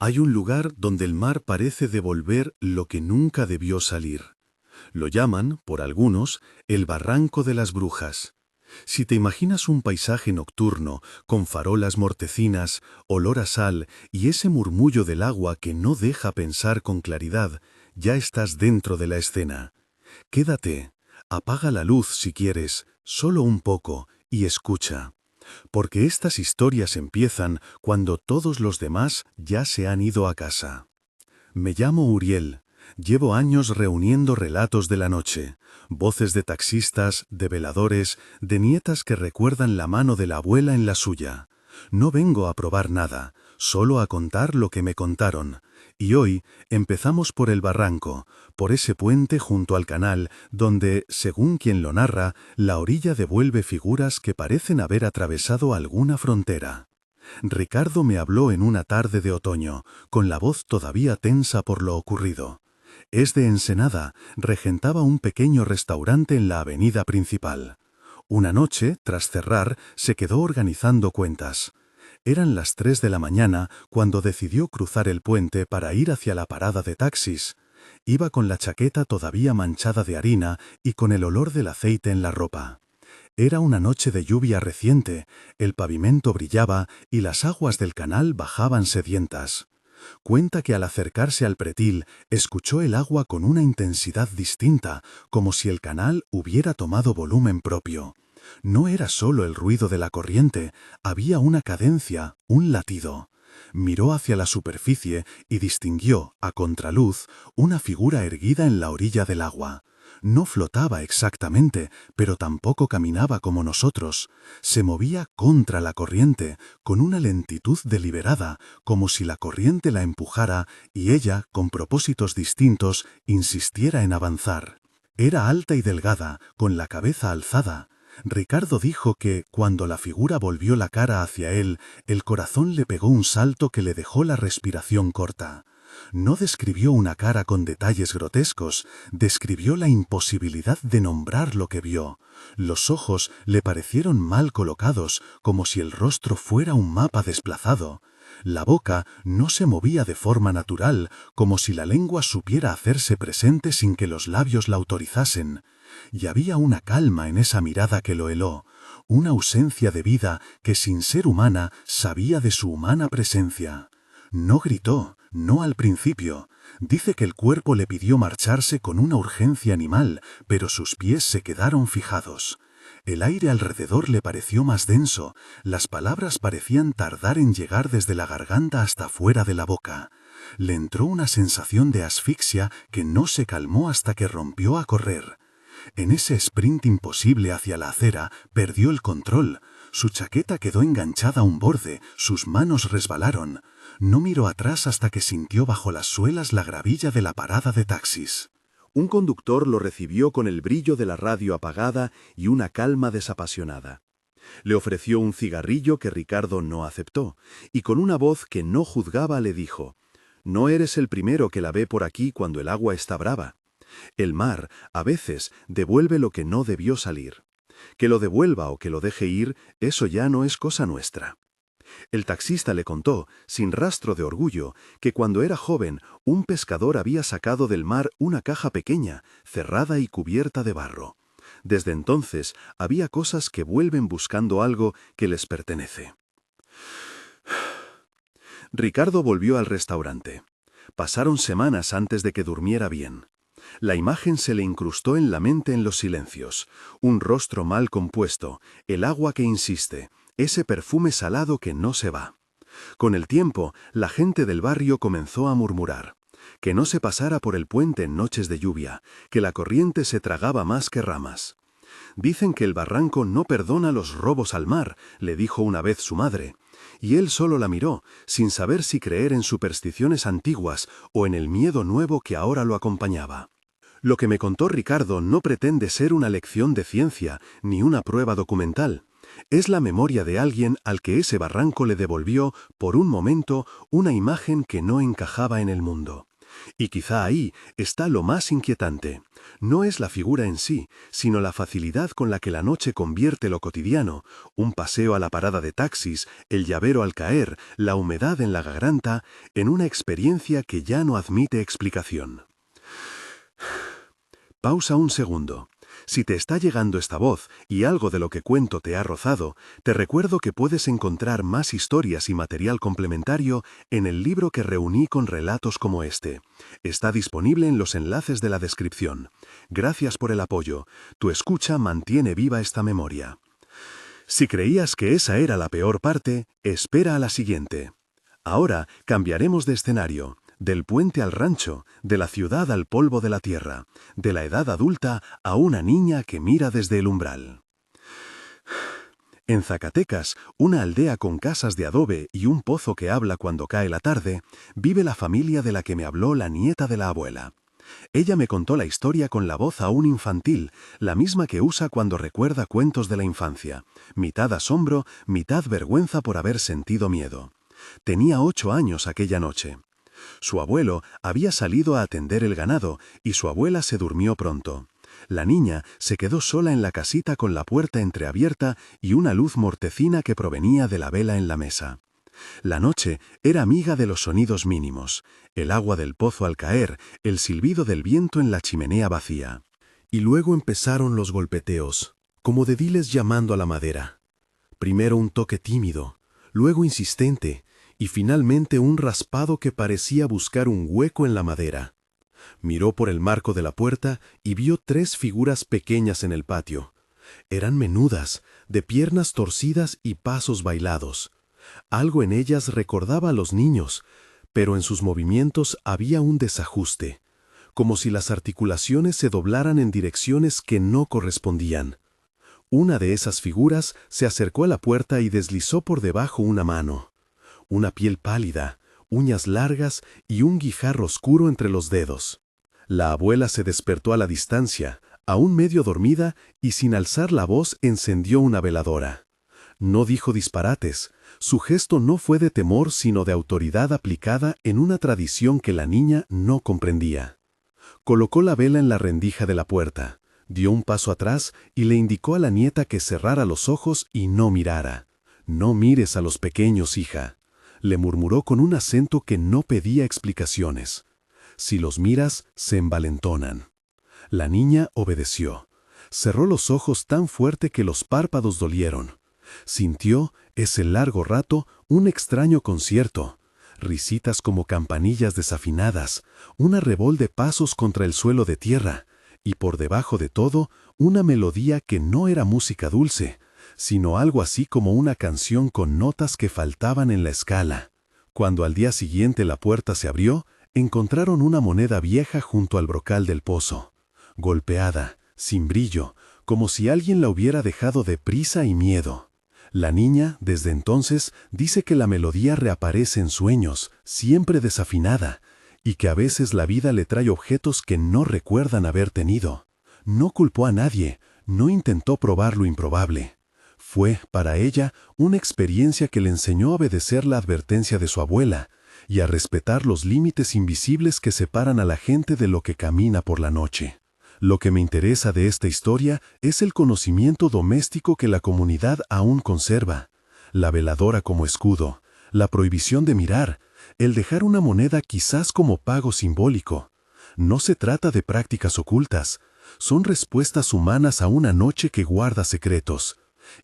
Hay un lugar donde el mar parece devolver lo que nunca debió salir. Lo llaman, por algunos, el Barranco de las Brujas. Si te imaginas un paisaje nocturno, con farolas mortecinas, olor a sal y ese murmullo del agua que no deja pensar con claridad, ya estás dentro de la escena. Quédate, apaga la luz si quieres, solo un poco, y escucha. Porque estas historias empiezan cuando todos los demás ya se han ido a casa. Me llamo Uriel. Llevo años reuniendo relatos de la noche, voces de taxistas, de veladores, de nietas que recuerdan la mano de la abuela en la suya. No vengo a probar nada, solo a contar lo que me contaron. Y hoy empezamos por el barranco, por ese puente junto al canal, donde, según quien lo narra, la orilla devuelve figuras que parecen haber atravesado alguna frontera. Ricardo me habló en una tarde de otoño, con la voz todavía tensa por lo ocurrido. Es de Ensenada, regentaba un pequeño restaurante en la avenida principal. Una noche, tras cerrar, se quedó organizando cuentas. Eran las 3 de la mañana cuando decidió cruzar el puente para ir hacia la parada de taxis. Iba con la chaqueta todavía manchada de harina y con el olor del aceite en la ropa. Era una noche de lluvia reciente, el pavimento brillaba y las aguas del canal bajaban sedientas. Cuenta que al acercarse al pretil, escuchó el agua con una intensidad distinta, como si el canal hubiera tomado volumen propio. No era solo el ruido de la corriente, había una cadencia, un latido. Miró hacia la superficie y distinguió, a contraluz, una figura erguida en la orilla del agua. No flotaba exactamente, pero tampoco caminaba como nosotros. Se movía contra la corriente, con una lentitud deliberada, como si la corriente la empujara y ella, con propósitos distintos, insistiera en avanzar. Era alta y delgada, con la cabeza alzada. Ricardo dijo que, cuando la figura volvió la cara hacia él, el corazón le pegó un salto que le dejó la respiración corta. No describió una cara con detalles grotescos, describió la imposibilidad de nombrar lo que vio. Los ojos le parecieron mal colocados, como si el rostro fuera un mapa desplazado. La boca no se movía de forma natural, como si la lengua supiera hacerse presente sin que los labios la autorizasen. Y había una calma en esa mirada que lo heló, una ausencia de vida que sin ser humana sabía de su humana presencia. No gritó, no al principio. Dice que el cuerpo le pidió marcharse con una urgencia animal, pero sus pies se quedaron fijados. El aire alrededor le pareció más denso, las palabras parecían tardar en llegar desde la garganta hasta fuera de la boca. Le entró una sensación de asfixia que no se calmó hasta que rompió a correr. En ese sprint imposible hacia la acera, perdió el control. Su chaqueta quedó enganchada a un borde, sus manos resbalaron. No miró atrás hasta que sintió bajo las suelas la gravilla de la parada de taxis. Un conductor lo recibió con el brillo de la radio apagada y una calma desapasionada. Le ofreció un cigarrillo que Ricardo no aceptó, y con una voz que no juzgaba le dijo: «No eres el primero que la ve por aquí cuando el agua está brava. El mar, a veces, devuelve lo que no debió salir. Que lo devuelva o que lo deje ir, eso ya no es cosa nuestra». El taxista le contó, sin rastro de orgullo, que cuando era joven, un pescador había sacado del mar una caja pequeña, cerrada y cubierta de barro. Desde entonces, había cosas que vuelven buscando algo que les pertenece. Ricardo volvió al restaurante. Pasaron semanas antes de que durmiera bien. La imagen se le incrustó en la mente en los silencios. Un rostro mal compuesto, el agua que insiste, ese perfume salado que no se va. Con el tiempo, la gente del barrio comenzó a murmurar. Que no se pasara por el puente en noches de lluvia, que la corriente se tragaba más que ramas. «Dicen que el barranco no perdona los robos al mar», le dijo una vez su madre. Y él solo la miró, sin saber si creer en supersticiones antiguas o en el miedo nuevo que ahora lo acompañaba. Lo que me contó Ricardo no pretende ser una lección de ciencia ni una prueba documental. Es la memoria de alguien al que ese barranco le devolvió, por un momento, una imagen que no encajaba en el mundo. Y quizá ahí está lo más inquietante. No es la figura en sí, sino la facilidad con la que la noche convierte lo cotidiano, un paseo a la parada de taxis, el llavero al caer, la humedad en la garganta, en una experiencia que ya no admite explicación. Pausa un segundo. Si te está llegando esta voz y algo de lo que cuento te ha rozado, te recuerdo que puedes encontrar más historias y material complementario en el libro que reuní con relatos como este. Está disponible en los enlaces de la descripción. Gracias por el apoyo. Tu escucha mantiene viva esta memoria. Si creías que esa era la peor parte, espera a la siguiente. Ahora cambiaremos de escenario. Del puente al rancho, de la ciudad al polvo de la tierra, de la edad adulta a una niña que mira desde el umbral. En Zacatecas, una aldea con casas de adobe y un pozo que habla cuando cae la tarde, vive la familia de la que me habló la nieta de la abuela. Ella me contó la historia con la voz aún infantil, la misma que usa cuando recuerda cuentos de la infancia, mitad asombro, mitad vergüenza por haber sentido miedo. Tenía 8 años aquella noche. Su abuelo había salido a atender el ganado y su abuela se durmió pronto. La niña se quedó sola en la casita con la puerta entreabierta y una luz mortecina que provenía de la vela en la mesa. La noche era amiga de los sonidos mínimos, el agua del pozo al caer, el silbido del viento en la chimenea vacía. Y luego empezaron los golpeteos, como de diles llamando a la madera. Primero un toque tímido, luego insistente, y finalmente un raspado que parecía buscar un hueco en la madera. Miró por el marco de la puerta y vio 3 figuras pequeñas en el patio. Eran menudas, de piernas torcidas y pasos bailados. Algo en ellas recordaba a los niños, pero en sus movimientos había un desajuste, como si las articulaciones se doblaran en direcciones que no correspondían. Una de esas figuras se acercó a la puerta y deslizó por debajo una mano. Una piel pálida, uñas largas y un guijarro oscuro entre los dedos. La abuela se despertó a la distancia, aún medio dormida, y sin alzar la voz encendió una veladora. No dijo disparates, su gesto no fue de temor sino de autoridad aplicada en una tradición que la niña no comprendía. Colocó la vela en la rendija de la puerta, dio un paso atrás y le indicó a la nieta que cerrara los ojos y no mirara. «No mires a los pequeños, hija», le murmuró con un acento que no pedía explicaciones. «Si los miras, se envalentonan». La niña obedeció. Cerró los ojos tan fuerte que los párpados dolieron. Sintió, ese largo rato, un extraño concierto. Risitas como campanillas desafinadas, un arrebol de pasos contra el suelo de tierra, y por debajo de todo, una melodía que no era música dulce, sino algo así como una canción con notas que faltaban en la escala. Cuando al día siguiente la puerta se abrió, encontraron una moneda vieja junto al brocal del pozo, golpeada, sin brillo, como si alguien la hubiera dejado de prisa y miedo. La niña, desde entonces, dice que la melodía reaparece en sueños, siempre desafinada, y que a veces la vida le trae objetos que no recuerdan haber tenido. No culpó a nadie, no intentó probar lo improbable. Fue, para ella, una experiencia que le enseñó a obedecer la advertencia de su abuela y a respetar los límites invisibles que separan a la gente de lo que camina por la noche. Lo que me interesa de esta historia es el conocimiento doméstico que la comunidad aún conserva, la veladora como escudo, la prohibición de mirar, el dejar una moneda quizás como pago simbólico. No se trata de prácticas ocultas, son respuestas humanas a una noche que guarda secretos.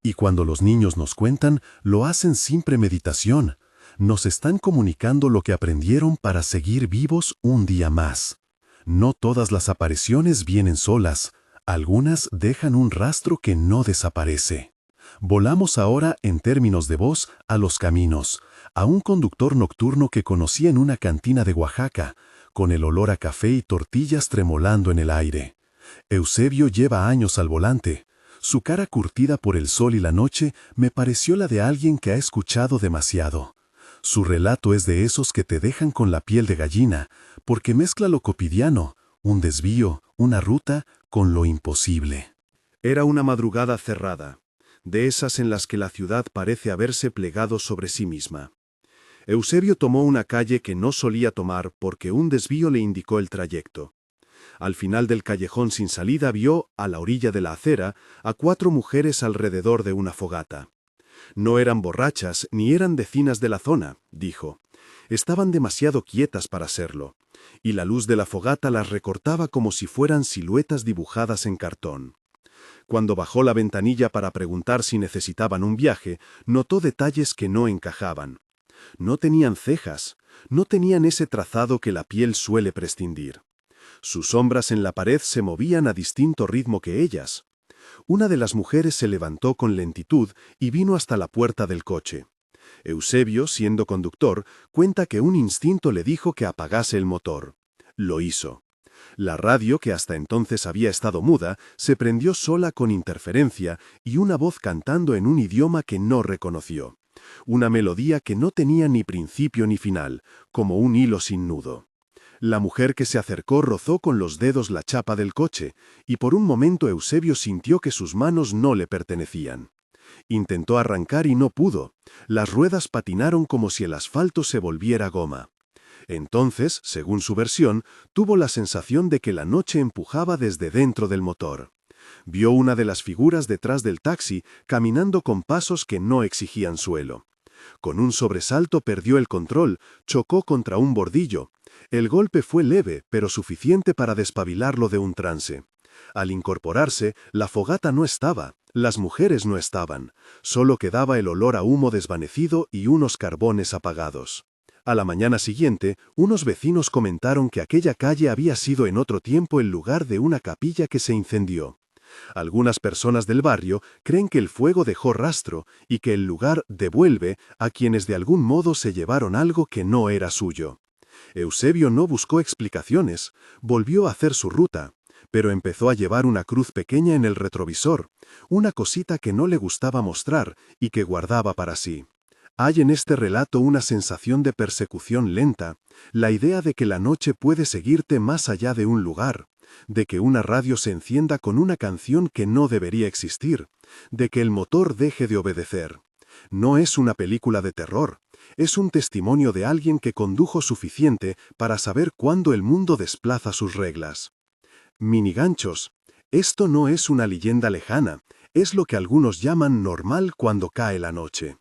Y cuando los niños nos cuentan, lo hacen sin premeditación. Nos están comunicando lo que aprendieron para seguir vivos un día más. No todas las apariciones vienen solas, algunas dejan un rastro que no desaparece. Volamos ahora, en términos de voz, a los caminos, a un conductor nocturno que conocí en una cantina de Oaxaca, con el olor a café y tortillas tremolando en el aire. Eusebio lleva años al volante. Su cara curtida por el sol y la noche me pareció la de alguien que ha escuchado demasiado. Su relato es de esos que te dejan con la piel de gallina, porque mezcla lo cotidiano, un desvío, una ruta, con lo imposible. Era una madrugada cerrada, de esas en las que la ciudad parece haberse plegado sobre sí misma. Eusebio tomó una calle que no solía tomar porque un desvío le indicó el trayecto. Al final del callejón sin salida vio, a la orilla de la acera, a 4 mujeres alrededor de una fogata. No eran borrachas ni eran vecinas de la zona, dijo. Estaban demasiado quietas para serlo, y la luz de la fogata las recortaba como si fueran siluetas dibujadas en cartón. Cuando bajó la ventanilla para preguntar si necesitaban un viaje, notó detalles que no encajaban. No tenían cejas, no tenían ese trazado que la piel suele prescindir. Sus sombras en la pared se movían a distinto ritmo que ellas. Una de las mujeres se levantó con lentitud y vino hasta la puerta del coche. Eusebio, siendo conductor, cuenta que un instinto le dijo que apagase el motor. Lo hizo. La radio, que hasta entonces había estado muda, se prendió sola con interferencia y una voz cantando en un idioma que no reconoció. Una melodía que no tenía ni principio ni final, como un hilo sin nudo. La mujer que se acercó rozó con los dedos la chapa del coche, y por un momento Eusebio sintió que sus manos no le pertenecían. Intentó arrancar y no pudo. Las ruedas patinaron como si el asfalto se volviera goma. Entonces, según su versión, tuvo la sensación de que la noche empujaba desde dentro del motor. Vio una de las figuras detrás del taxi, caminando con pasos que no exigían suelo. Con un sobresalto perdió el control, chocó contra un bordillo. El golpe fue leve, pero suficiente para despabilarlo de un trance. Al incorporarse, la fogata no estaba, las mujeres no estaban, solo quedaba el olor a humo desvanecido y unos carbones apagados. A la mañana siguiente, unos vecinos comentaron que aquella calle había sido en otro tiempo el lugar de una capilla que se incendió. Algunas personas del barrio creen que el fuego dejó rastro y que el lugar devuelve a quienes de algún modo se llevaron algo que no era suyo. Eusebio no buscó explicaciones, volvió a hacer su ruta, pero empezó a llevar una cruz pequeña en el retrovisor, una cosita que no le gustaba mostrar y que guardaba para sí. Hay en este relato una sensación de persecución lenta, la idea de que la noche puede seguirte más allá de un lugar, de que una radio se encienda con una canción que no debería existir, de que el motor deje de obedecer. No es una película de terror, es un testimonio de alguien que condujo suficiente para saber cuándo el mundo desplaza sus reglas. Miniganchos. Esto no es una leyenda lejana, es lo que algunos llaman normal cuando cae la noche.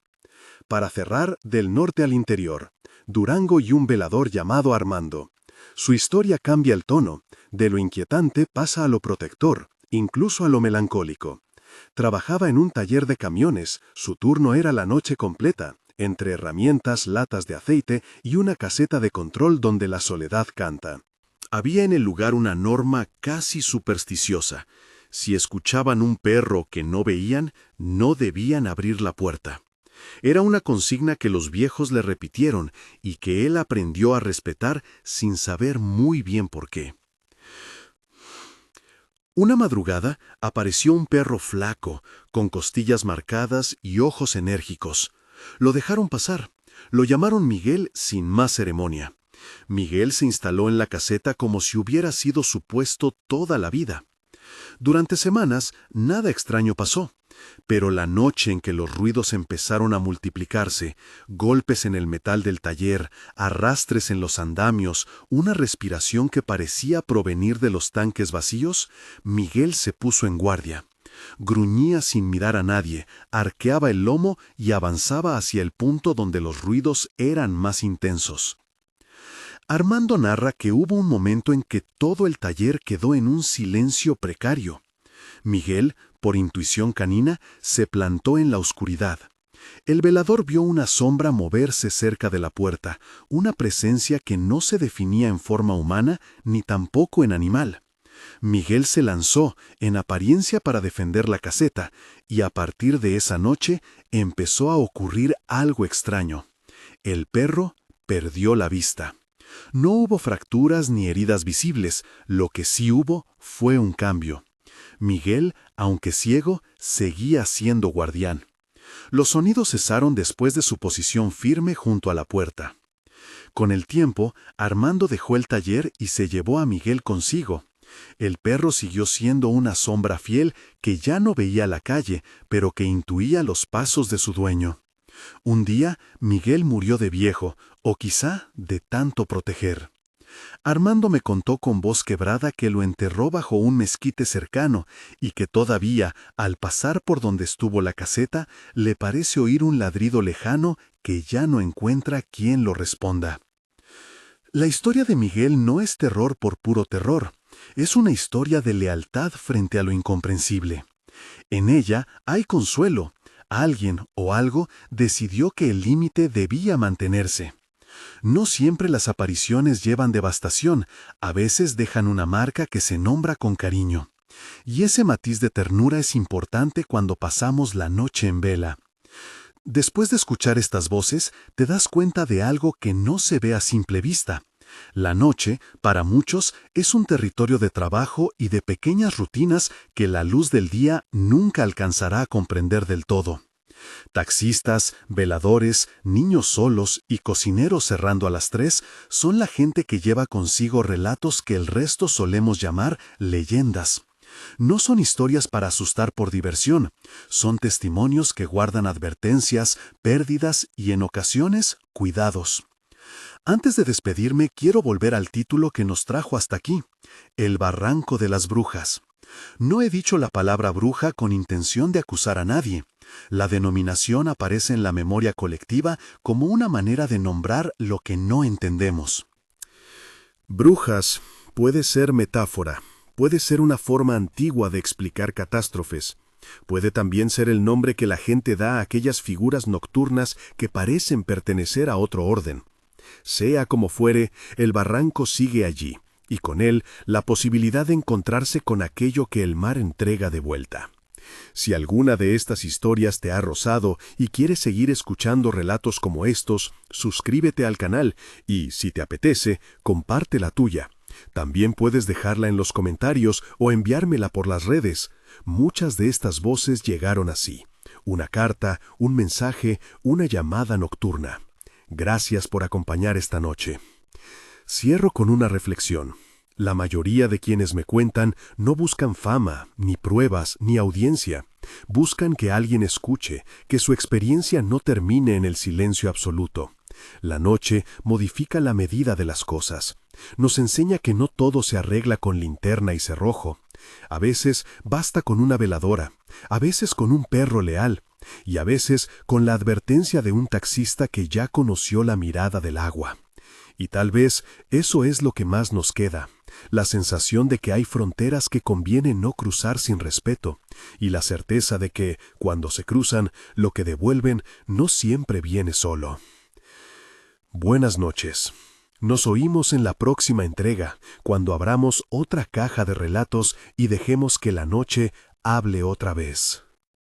Para cerrar, del norte al interior, Durango y un velador llamado Armando. Su historia cambia el tono, de lo inquietante pasa a lo protector, incluso a lo melancólico. Trabajaba en un taller de camiones, su turno era la noche completa, entre herramientas, latas de aceite y una caseta de control donde la soledad canta. Había en el lugar una norma casi supersticiosa. Si escuchaban un perro que no veían, no debían abrir la puerta. Era una consigna que los viejos le repitieron y que él aprendió a respetar sin saber muy bien por qué. Una madrugada apareció un perro flaco, con costillas marcadas y ojos enérgicos. Lo dejaron pasar. Lo llamaron Miguel sin más ceremonia. Miguel se instaló en la caseta como si hubiera sido su puesto toda la vida. Durante semanas nada extraño pasó, pero la noche en que los ruidos empezaron a multiplicarse, golpes en el metal del taller, arrastres en los andamios, una respiración que parecía provenir de los tanques vacíos, Miguel se puso en guardia. Gruñía sin mirar a nadie, arqueaba el lomo y avanzaba hacia el punto donde los ruidos eran más intensos. Armando narra que hubo un momento en que todo el taller quedó en un silencio precario. Miguel, por intuición canina, se plantó en la oscuridad. El velador vio una sombra moverse cerca de la puerta, una presencia que no se definía en forma humana ni tampoco en animal. Miguel se lanzó, en apariencia para defender la caseta, y a partir de esa noche empezó a ocurrir algo extraño. El perro perdió la vista. No hubo fracturas ni heridas visibles, lo que sí hubo fue un cambio. Miguel, aunque ciego, seguía siendo guardián. Los sonidos cesaron después de su posición firme junto a la puerta. Con el tiempo, Armando dejó el taller y se llevó a Miguel consigo. El perro siguió siendo una sombra fiel que ya no veía la calle, pero que intuía los pasos de su dueño. Un día, Miguel murió de viejo, o quizá de tanto proteger. Armando me contó con voz quebrada que lo enterró bajo un mezquite cercano y que todavía, al pasar por donde estuvo la caseta, le parece oír un ladrido lejano que ya no encuentra quien lo responda. La historia de Miguel no es terror por puro terror, es una historia de lealtad frente a lo incomprensible. En ella hay consuelo. Alguien o algo decidió que el límite debía mantenerse. No siempre las apariciones llevan devastación, a veces dejan una marca que se nombra con cariño. Y ese matiz de ternura es importante cuando pasamos la noche en vela. Después de escuchar estas voces, te das cuenta de algo que no se ve a simple vista. La noche, para muchos, es un territorio de trabajo y de pequeñas rutinas que la luz del día nunca alcanzará a comprender del todo. Taxistas, veladores, niños solos y cocineros cerrando a las 3 son la gente que lleva consigo relatos que el resto solemos llamar leyendas. No son historias para asustar por diversión, son testimonios que guardan advertencias, pérdidas y en ocasiones, cuidados. Antes de despedirme, quiero volver al título que nos trajo hasta aquí, El Barranco de las Brujas. No he dicho la palabra bruja con intención de acusar a nadie. La denominación aparece en la memoria colectiva como una manera de nombrar lo que no entendemos. Brujas puede ser metáfora, puede ser una forma antigua de explicar catástrofes. Puede también ser el nombre que la gente da a aquellas figuras nocturnas que parecen pertenecer a otro orden. Sea como fuere, el barranco sigue allí, y con él la posibilidad de encontrarse con aquello que el mar entrega de vuelta. Si alguna de estas historias te ha rozado y quieres seguir escuchando relatos como estos, suscríbete al canal y, si te apetece, comparte la tuya. También puedes dejarla en los comentarios o enviármela por las redes. Muchas de estas voces llegaron así: una carta, un mensaje, una llamada nocturna. Gracias por acompañar esta noche. Cierro con una reflexión. La mayoría de quienes me cuentan no buscan fama, ni pruebas, ni audiencia. Buscan que alguien escuche, que su experiencia no termine en el silencio absoluto. La noche modifica la medida de las cosas. Nos enseña que no todo se arregla con linterna y cerrojo. A veces basta con una veladora, a veces con un perro leal, y a veces con la advertencia de un taxista que ya conoció la mirada del agua. Y tal vez eso es lo que más nos queda, la sensación de que hay fronteras que conviene no cruzar sin respeto, y la certeza de que, cuando se cruzan, lo que devuelven no siempre viene solo. Buenas noches. Nos oímos en la próxima entrega, cuando abramos otra caja de relatos y dejemos que la noche hable otra vez.